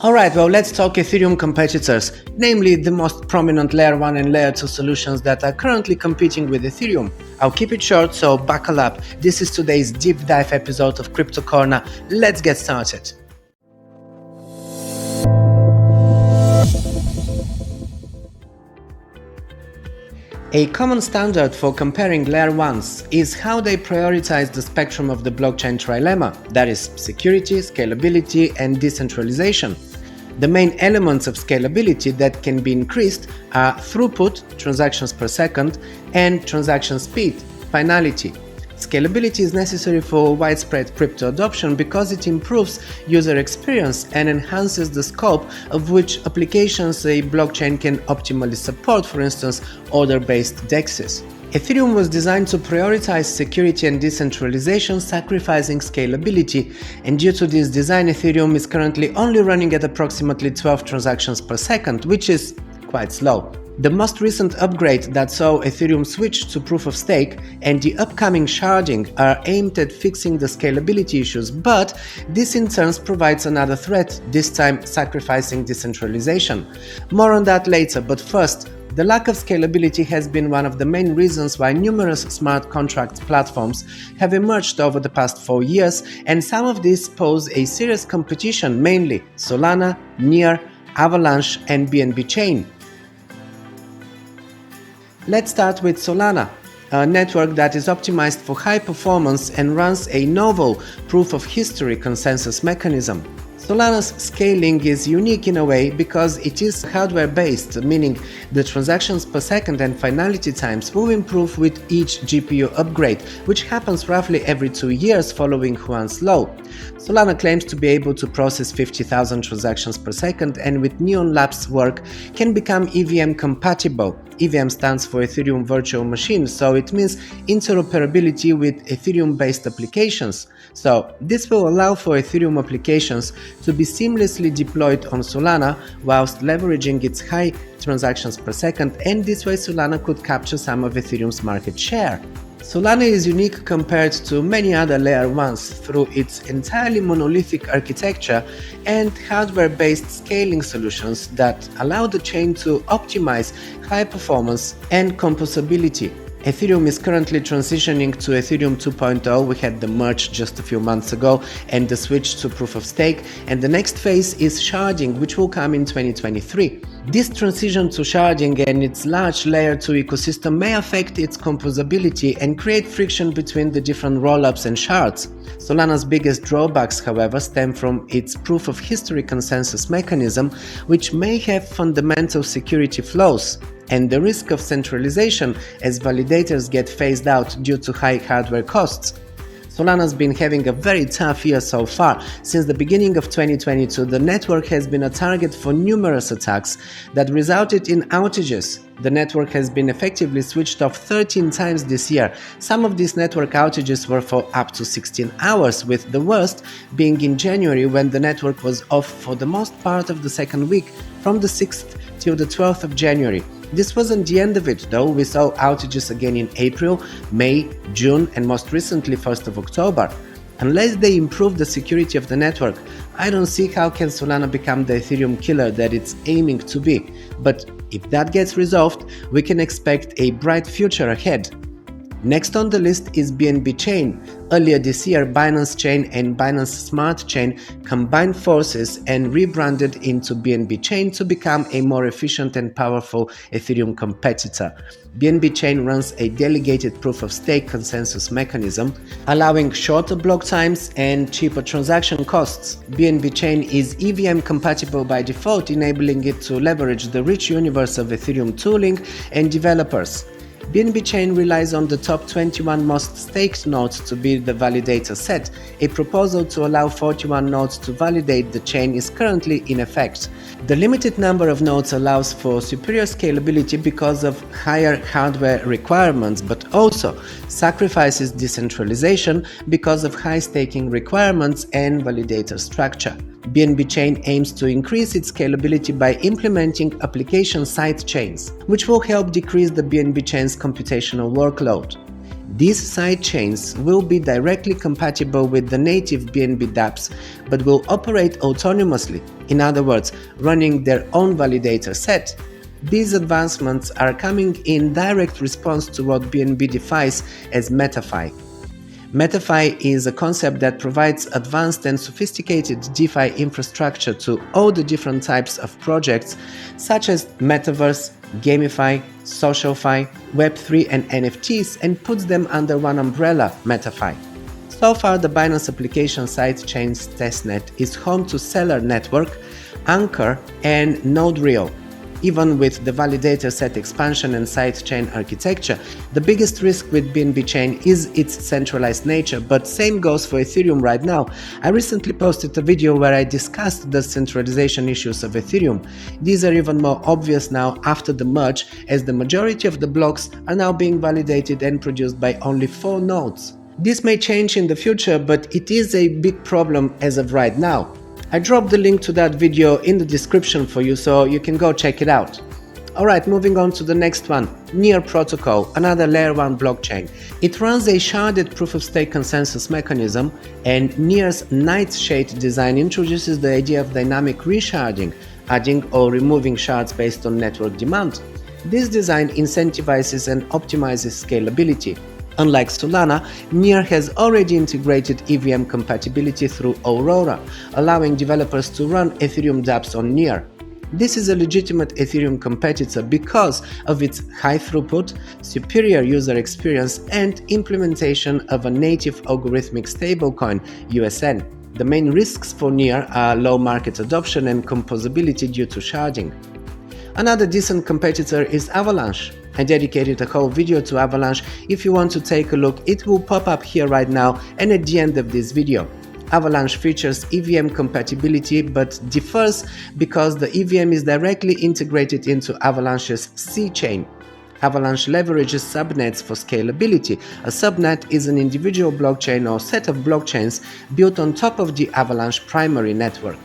Alright, well, let's talk Ethereum competitors, namely the most prominent Layer 1 and Layer 2 solutions that are currently competing with Ethereum. I'll keep it short, so buckle up. This is today's deep dive episode of Crypto Corner. Let's get started. A common standard for comparing Layer 1s is how they prioritize the spectrum of the blockchain trilemma, that is, security, scalability, and decentralization. The main elements of scalability that can be increased are throughput, transactions per second, and transaction speed, finality. Scalability is necessary for widespread crypto adoption because it improves user experience and enhances the scope of which applications a blockchain can optimally support, for instance, order-based DEXs. Ethereum was designed to prioritize security and decentralization, sacrificing scalability, and due to this design, Ethereum is currently only running at approximately 12 transactions per second, which is quite slow. The most recent upgrade that saw Ethereum switch to proof of stake and the upcoming sharding are aimed at fixing the scalability issues, but this in turn provides another threat, this time sacrificing decentralization. More on that later, but first, the lack of scalability has been one of the main reasons why numerous smart contract platforms have emerged over the past 4 years, and some of these pose a serious competition, mainly Solana, DYOR, Avalanche, and BNB Chain. Let's start with Solana, a network that is optimized for high performance and runs a novel proof of history consensus mechanism. Solana's scaling is unique in a way because it is hardware-based, meaning the transactions per second and finality times will improve with each GPU upgrade, which happens roughly every 2 years following Huan's law. Solana claims to be able to process 50,000 transactions per second and with Neon Labs work can become EVM compatible. EVM stands for Ethereum Virtual Machine, so it means interoperability with Ethereum-based applications. So this will allow for Ethereum applications to be seamlessly deployed on Solana whilst leveraging its high transactions per second, and this way Solana could capture some of Ethereum's market share. Solana is unique compared to many other Layer 1s through its entirely monolithic architecture and hardware-based scaling solutions that allow the chain to optimize high performance and composability. Ethereum is currently transitioning to Ethereum 2.0. We had the merge just a few months ago and the switch to proof of stake, and the next phase is sharding, which will come in 2023. This transition to sharding and its large Layer 2 ecosystem may affect its composability and create friction between the different rollups and shards. Solana's biggest drawbacks, however, stem from its proof of history consensus mechanism, which may have fundamental security flaws, and the risk of centralization as validators get phased out due to high hardware costs. Solana's been having a very tough year so far. Since the beginning of 2022, the network has been a target for numerous attacks that resulted in outages. The network has been effectively switched off 13 times this year. Some of these network outages were for up to 16 hours, with the worst being in January when the network was off for the most part of the second week, from the 6th till the 12th of January. This wasn't the end of it though. We saw outages again in April, May, June, and most recently 1st of October. Unless they improve the security of the network, I don't see how can Solana become the Ethereum killer that it's aiming to be. But if that gets resolved, we can expect a bright future ahead. Next on the list is BNB Chain. Earlier this year, Binance Chain and Binance Smart Chain combined forces and rebranded into BNB Chain to become a more efficient and powerful Ethereum competitor. BNB Chain runs a delegated proof-of-stake consensus mechanism, allowing shorter block times and cheaper transaction costs. BNB Chain is EVM compatible by default, enabling it to leverage the rich universe of Ethereum tooling and developers. BNB Chain relies on the top 21 most staked nodes to be the validator set. A proposal to allow 41 nodes to validate the chain is currently in effect. The limited number of nodes allows for superior scalability because of higher hardware requirements, but also sacrifices decentralization because of high staking requirements and validator structure. BNB Chain aims to increase its scalability by implementing application side chains, which will help decrease the BNB Chain's computational workload. These sidechains will be directly compatible with the native BNB dApps, but will operate autonomously, in other words, running their own validator set. These advancements are coming in direct response to what BNB defines as MetaFi. MetaFi is a concept that provides advanced and sophisticated DeFi infrastructure to all the different types of projects such as Metaverse, GameFi, SocialFi, Web3 and NFTs, and puts them under one umbrella, MetaFi. So far, the Binance application sidechains testnet is home to Seller Network, Anchor and NodeReal. Even with the validator set expansion and sidechain architecture, the biggest risk with BNB chain is its centralized nature, but same goes for Ethereum right now. I recently posted a video where I discussed the centralization issues of Ethereum. These are even more obvious now after the merge, as the majority of the blocks are now being validated and produced by only 4 nodes. This may change in the future, but it is a big problem as of right now. I dropped the link to that video in the description for you, so you can go check it out. Alright, moving on to the next one, NEAR protocol, another layer 1 blockchain. It runs a sharded proof-of-stake consensus mechanism, and NEAR's nightshade design introduces the idea of dynamic resharding, adding or removing shards based on network demand. This design incentivizes and optimizes scalability. Unlike Solana, NEAR has already integrated EVM compatibility through Aurora, allowing developers to run Ethereum dApps on NEAR. This is a legitimate Ethereum competitor because of its high throughput, superior user experience, and implementation of a native algorithmic stablecoin, USN. The main risks for NEAR are low market adoption and composability due to sharding. Another decent competitor is Avalanche. I dedicated a whole video to Avalanche. If you want to take a look, it will pop up here right now and at the end of this video. Avalanche features EVM compatibility but differs because the EVM is directly integrated into Avalanche's C-chain. Avalanche leverages subnets for scalability. A subnet is an individual blockchain or set of blockchains built on top of the Avalanche primary network.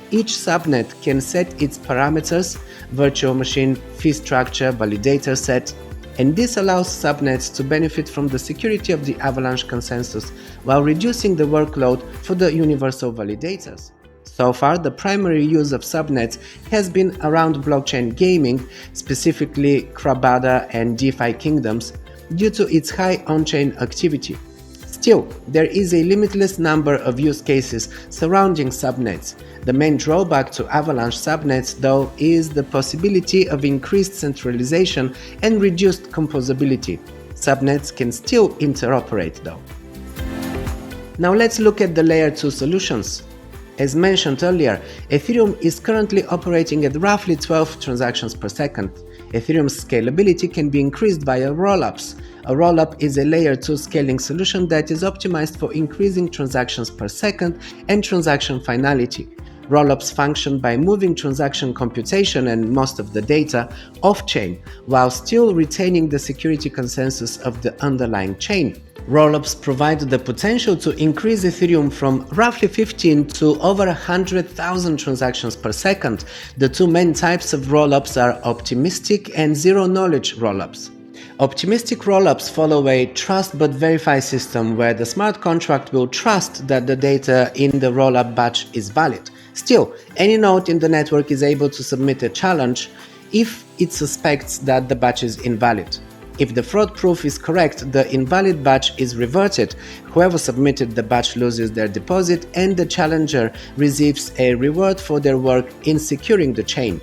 Each subnet can set its parameters, virtual machine, fee structure, validator set, and this allows subnets to benefit from the security of the Avalanche consensus while reducing the workload for the universal validators. So far, the primary use of subnets has been around blockchain gaming, specifically Krabada and DeFi kingdoms, due to its high on-chain activity. Still, there is a limitless number of use cases surrounding subnets. The main drawback to Avalanche subnets, though, is the possibility of increased centralization and reduced composability. Subnets can still interoperate, though. Now let's look at the layer 2 solutions. As mentioned earlier, Ethereum is currently operating at roughly 12 transactions per second. Ethereum's scalability can be increased via Rollups. A rollup is a layer 2 scaling solution that is optimized for increasing transactions per second and transaction finality. Rollups function by moving transaction computation and most of the data off-chain, while still retaining the security consensus of the underlying chain. Rollups provide the potential to increase Ethereum from roughly 15 to over 100,000 transactions per second. The two main types of rollups are optimistic and zero-knowledge rollups. Optimistic rollups follow a trust but verify system where the smart contract will trust that the data in the rollup batch is valid. Still, any node in the network is able to submit a challenge if it suspects that the batch is invalid. If the fraud proof is correct, the invalid batch is reverted, whoever submitted the batch loses their deposit, and the challenger receives a reward for their work in securing the chain.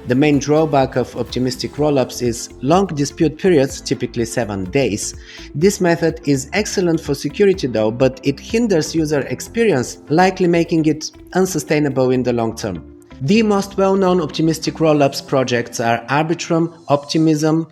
The main drawback of optimistic rollups is long dispute periods, typically 7 days. This method is excellent for security though, but it hinders user experience, likely making it unsustainable in the long term. The most well-known optimistic rollups projects are Arbitrum, Optimism,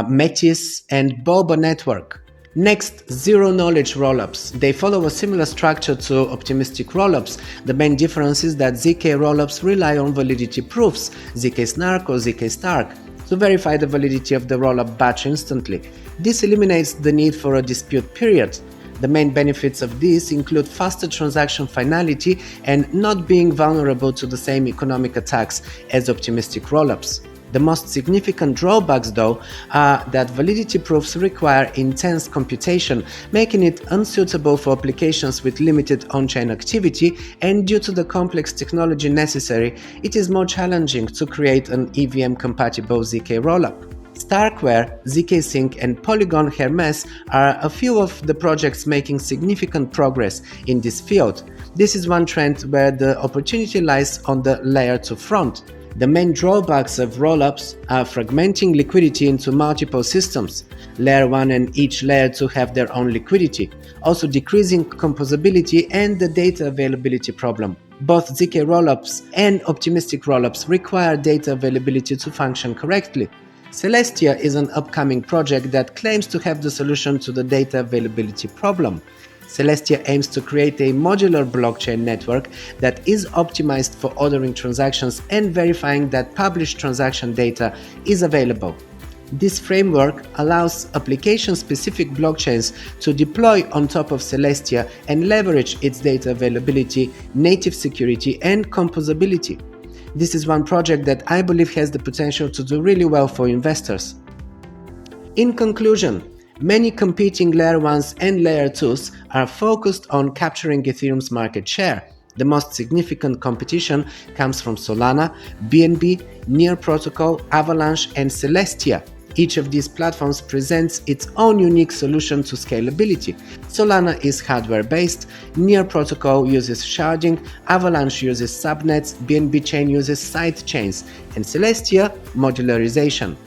Metis, and Boba Network. Next, zero-knowledge rollups. They follow a similar structure to optimistic rollups. The main difference is that ZK rollups rely on validity proofs, ZK Snark or ZK Stark, to verify the validity of the rollup batch instantly. This eliminates the need for a dispute period. The main benefits of this include faster transaction finality and not being vulnerable to the same economic attacks as optimistic rollups. The most significant drawbacks, though, are that validity proofs require intense computation, making it unsuitable for applications with limited on-chain activity, and due to the complex technology necessary, it is more challenging to create an EVM-compatible ZK rollup. Starkware, ZK Sync, and Polygon Hermes are a few of the projects making significant progress in this field. This is one trend where the opportunity lies on the Layer 2 front. The main drawbacks of rollups are fragmenting liquidity into multiple systems. Layer 1 and each Layer 2 have their own liquidity, also decreasing composability and the data availability problem. Both ZK rollups and optimistic rollups require data availability to function correctly. Celestia is an upcoming project that claims to have the solution to the data availability problem. Celestia aims to create a modular blockchain network that is optimized for ordering transactions and verifying that published transaction data is available. This framework allows application-specific blockchains to deploy on top of Celestia and leverage its data availability, native security, and composability. This is one project that I believe has the potential to do really well for investors. In conclusion, many competing Layer 1s and Layer 2s are focused on capturing Ethereum's market share. The most significant competition comes from Solana, BNB, Near Protocol, Avalanche, and Celestia. Each of these platforms presents its own unique solution to scalability. Solana is hardware-based, Near Protocol uses sharding, Avalanche uses subnets, BNB chain uses side chains, and Celestia modularization.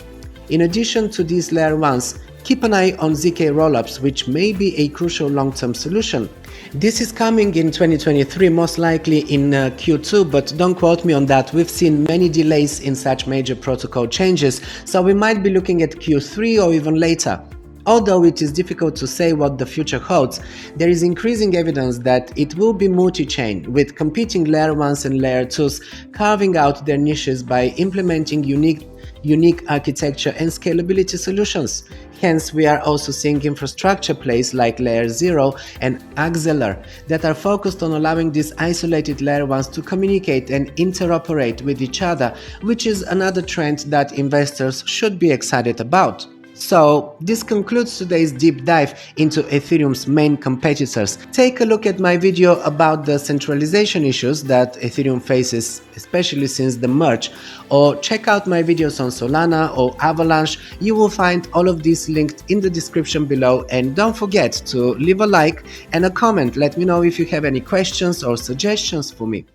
In addition to these Layer 1s, keep an eye on ZK rollups, which may be a crucial long-term solution. This is coming in 2023, most likely in Q2, but don't quote me on that. We've seen many delays in such major protocol changes, so we might be looking at Q3 or even later. Although it is difficult to say what the future holds, there is increasing evidence that it will be multi-chain, with competing Layer 1s and Layer 2s carving out their niches by implementing unique architecture and scalability solutions. Hence, we are also seeing infrastructure plays like Layer 0 and Axelar that are focused on allowing these isolated Layer 1s to communicate and interoperate with each other, which is another trend that investors should be excited about. So, this concludes today's deep dive into Ethereum's main competitors. Take a look at my video about the centralization issues that Ethereum faces, especially since the merge, or check out my videos on Solana or Avalanche. You will find all of these linked in the description below, and don't forget to leave a like and a comment. Let me know if you have any questions or suggestions for me.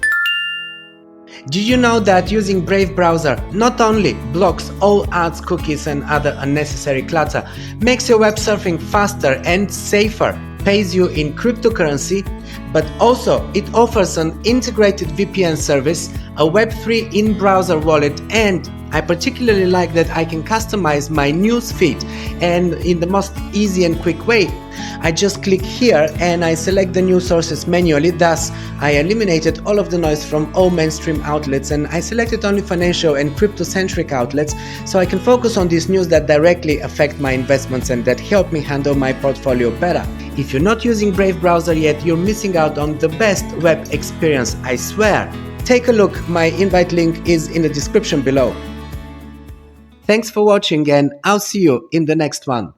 Did you know that using Brave browser not only blocks all ads, cookies and other unnecessary clutter, makes your web surfing faster and safer, pays you in cryptocurrency, but also it offers an integrated VPN service, a Web3 in-browser wallet, and I particularly like that I can customize my news feed, and in the most easy and quick way. I just click here and I select the news sources manually. Thus, I eliminated all of the noise from all mainstream outlets, and I selected only financial and crypto-centric outlets, so I can focus on these news that directly affect my investments and that help me handle my portfolio better. If you're not using Brave browser yet, you're missing out on the best web experience, I swear. Take a look, my invite link is in the description below. Thanks for watching, and I'll see you in the next one.